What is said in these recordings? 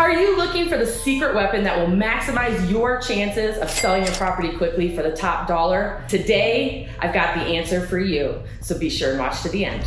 Are you looking for the secret weapon that will maximize your chances of selling your property quickly for the top dollar? Today, I've got the answer for you, so be sure and watch to the end.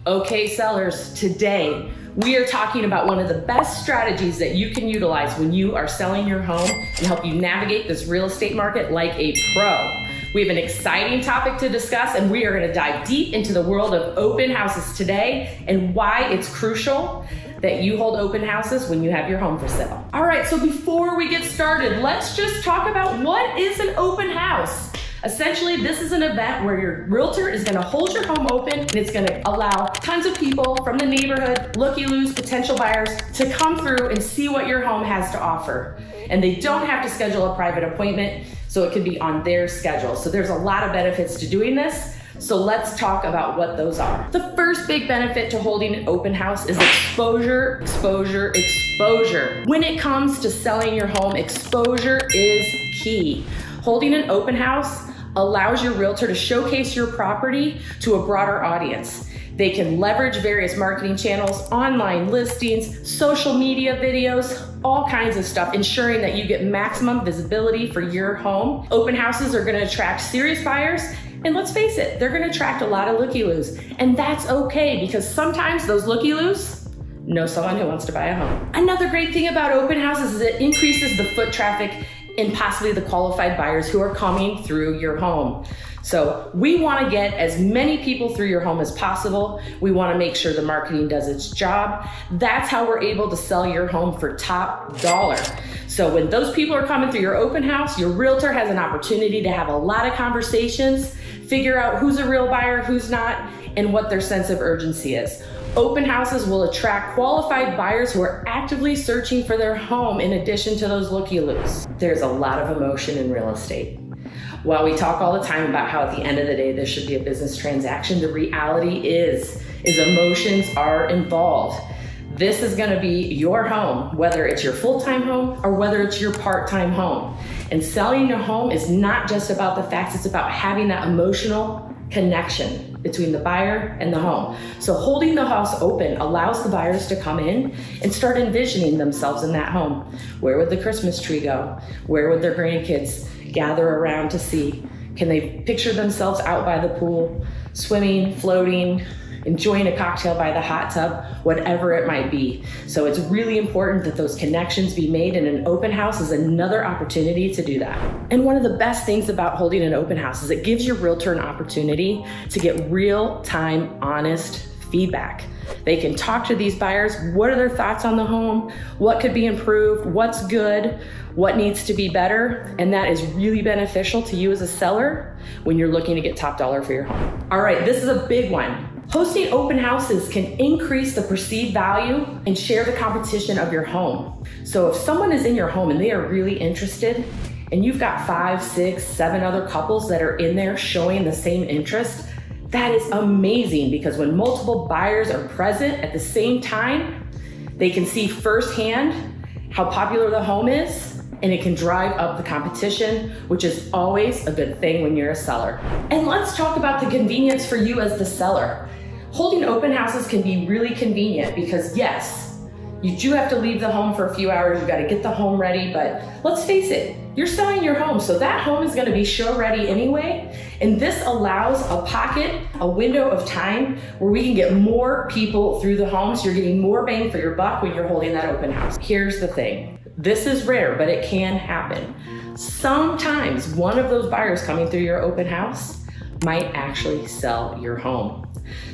Okay, sellers, today we are talking about one of the best strategies that you can utilize when you are selling your home and help you navigate this real estate market like a pro. We have an exciting topic to discuss, and we are going to dive deep into the world of open houses today and why it's crucial that you hold open houses when you have your home for sale. All right, so before we get started, let's just talk about what is an open house. Essentially, this is an event where your realtor is going to hold your home open, and it's going to allow tons of people from the neighborhood, looky-loos, potential buyers, to come through and see what your home has to offer. And they don't have to schedule a private appointment, so it can be on their schedule. So there's a lot of benefits to doing this. So let's talk about what those are. The first big benefit to holding an open house is exposure, exposure, exposure. When it comes to selling your home, exposure is key. Holding an open house allows your realtor to showcase your property to a broader audience. They can leverage various marketing channels, online listings, social media videos, all kinds of stuff, ensuring that you get maximum visibility for your home. Open houses are going to attract serious buyers, and let's face it, they're going to attract a lot of looky-loos. And that's okay, because sometimes those looky-loos know someone who wants to buy a home. Another great thing about open houses is it increases the foot traffic and possibly the qualified buyers who are coming through your home. So we want to get as many people through your home as possible. We want to make sure the marketing does its job. That's how we're able to sell your home for top dollar. So when those people are coming through your open house, your realtor has an opportunity to have a lot of conversations, figure out who's a real buyer, who's not, and what their sense of urgency is. Open houses will attract qualified buyers who are actively searching for their home in addition to those looky-loos. There's a lot of emotion in real estate. While we talk all the time about how at the end of the day this should be a business transaction, the reality is emotions are involved. This is going to be your home, whether it's your full-time home or whether it's your part-time home. And selling your home is not just about the facts, it's about having that emotional connection between the buyer and the home. So holding the house open allows the buyers to come in and start envisioning themselves in that home. Where would the Christmas tree go? Where would their grandkids gather around to see? Can they picture themselves out by the pool, swimming, floating, enjoying a cocktail by the hot tub, whatever it might be. So it's really important that those connections be made, and an open house is another opportunity to do that. And one of the best things about holding an open house is it gives your realtor an opportunity to get real-time, honest feedback. They can talk to these buyers. What are their thoughts on the home? What could be improved? What's good? What needs to be better? And that is really beneficial to you as a seller when you're looking to get top dollar for your home. All right, this is a big one. Hosting open houses can increase the perceived value and share the competition of your home. So if someone is in your home and they are really interested, and you've got 5, 6, 7 other couples that are in there showing the same interest, that is amazing, because when multiple buyers are present at the same time, they can see firsthand how popular the home is, and it can drive up the competition, which is always a good thing when you're a seller. And let's talk about the convenience for you as the seller. Holding open houses can be really convenient because yes, you do have to leave the home for a few hours, you gotta get the home ready, but let's face it, you're selling your home, so that home is gonna be show ready anyway, and this allows a pocket, a window of time where we can get more people through the home, so you're getting more bang for your buck when you're holding that open house. Here's the thing, this is rare, but it can happen. Sometimes one of those buyers coming through your open house might actually sell your home.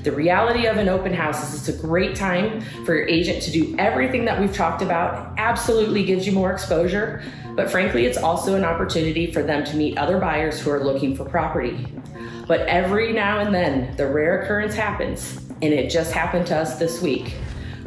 The reality of an open house is it's a great time for your agent to do everything that we've talked about. It absolutely gives you more exposure, but frankly, it's also an opportunity for them to meet other buyers who are looking for property. But every now and then, the rare occurrence happens, and it just happened to us this week,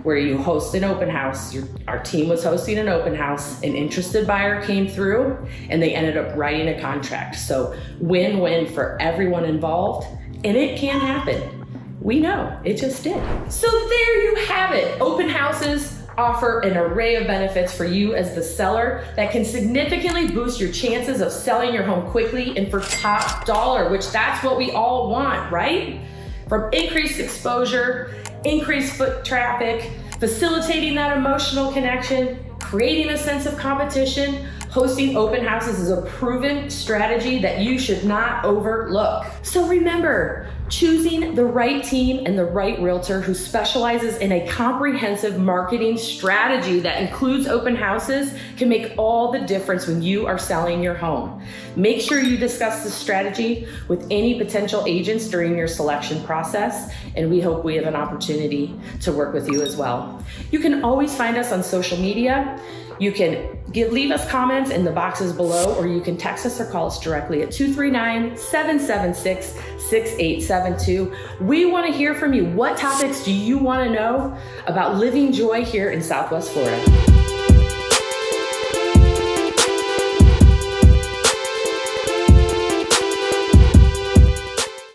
where you host an open house. Our team was hosting an open house, an interested buyer came through, and they ended up writing a contract. So win-win for everyone involved, and it can happen. We know, it just did. So there you have it. Open houses offer an array of benefits for you as the seller that can significantly boost your chances of selling your home quickly and for top dollar, which that's what we all want, right? From increased exposure, increase foot traffic, facilitating that emotional connection, creating a sense of competition. Hosting open houses is a proven strategy that you should not overlook. So remember, choosing the right team and the right realtor who specializes in a comprehensive marketing strategy that includes open houses can make all the difference when you are selling your home. Make sure you discuss this strategy with any potential agents during your selection process, and we hope we have an opportunity to work with you as well. You can always find us on social media. You can leave us comments in the boxes below, or you can text us or call us directly at 239-776-6872. We want to hear from you. What topics do you want to know about living joy here in Southwest Florida?